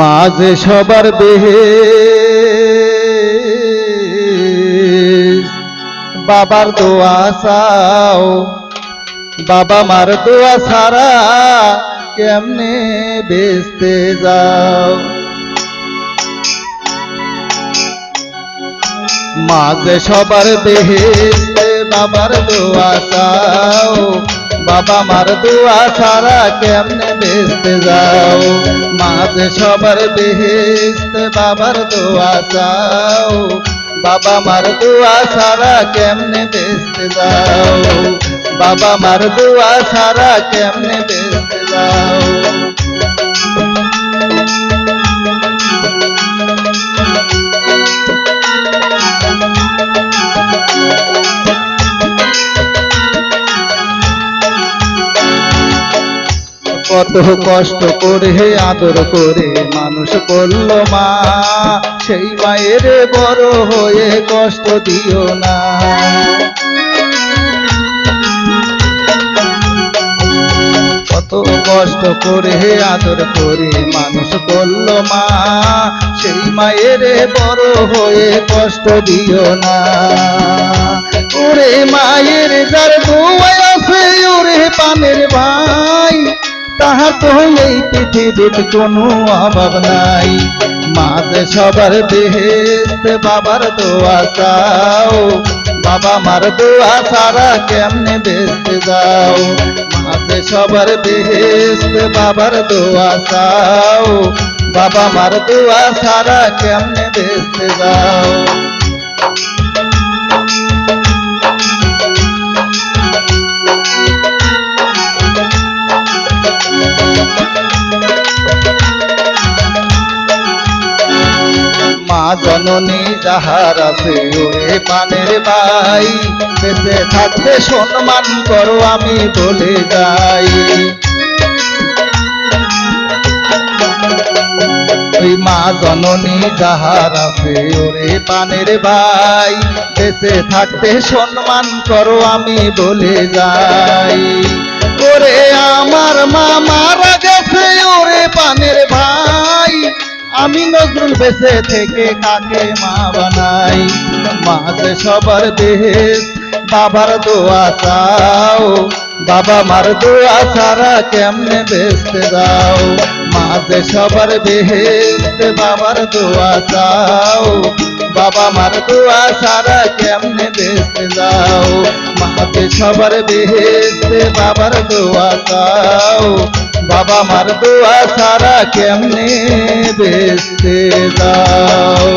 মাঝে সবার বেহেশত বাবার দোয়া চাও, বাবা মার দোয়া ছাড়া কেমনে বেচতে যাও। মাঝে সবার বেহেশত বাবার দোয়া চাও, বাবা মার দোয়া ছাড়া কেমনে বেচতে যাও। মাঝে সবার বেহেশত বাবার দোয়া চাও, বাবা মার দোয়া ছাড়া কেমনে বেচতে যাও। বাবা মার দোয়া ছাড়া কেমনে বেচতে যাও। কত কষ্ট করে আদর করে মানুষ করল মা, সেই মায়ের বড় হয়ে কষ্ট দিও না। কত কষ্ট করে আদর করে মানুষ করল মা, সেই মায়ের বড় হয়ে কষ্ট দিও না। ওরে মায়ের যার দোয়া আছে ওরে পানের ভাই, তাহার তো এই পৃথিবীর কোনো অভাব নাই। মাঝে সবার বেহেশত বাবার দোয়া চাও, বাবা মার দোয়া ছাড়া কেমনে বেচতে যাও। মাঝে সবার বেহেশত বাবার দোয়া চাও, বাবা মার দোয়া ছাড়া কেমনে বেচতে যাও। মা জননী যাহার আছে ওরে পানের ভাই, বেঁচে থাকতে সম্মান করো আমি বলে যাই। ওই মা জননী যাহার আছে ওরে পানের ভাই, বেঁচে থাকতে সম্মান করো আমি বলে যাই। ওরে আমার মা মারা গেছে ওরে পানের ভাই, আমি নজরুল বেঁচে থেকে কাকে মা বানাই। মাঝে সবার বেহেশত বাবার দোয়া চাও, বাবা মার দোয়া ছাড়া কেমনে বেচতে যাও। মাঝে সবার বেহেশত বাবার দোয়া চাও, বাবা মার দোয়া ছাড়া কেমনে বেচতে যাও। মাঝে সবার বেহেশত বাবার দোয়া চাও, বাবা মার দোয়া ছাড়া কেমনে বেচতে যাও।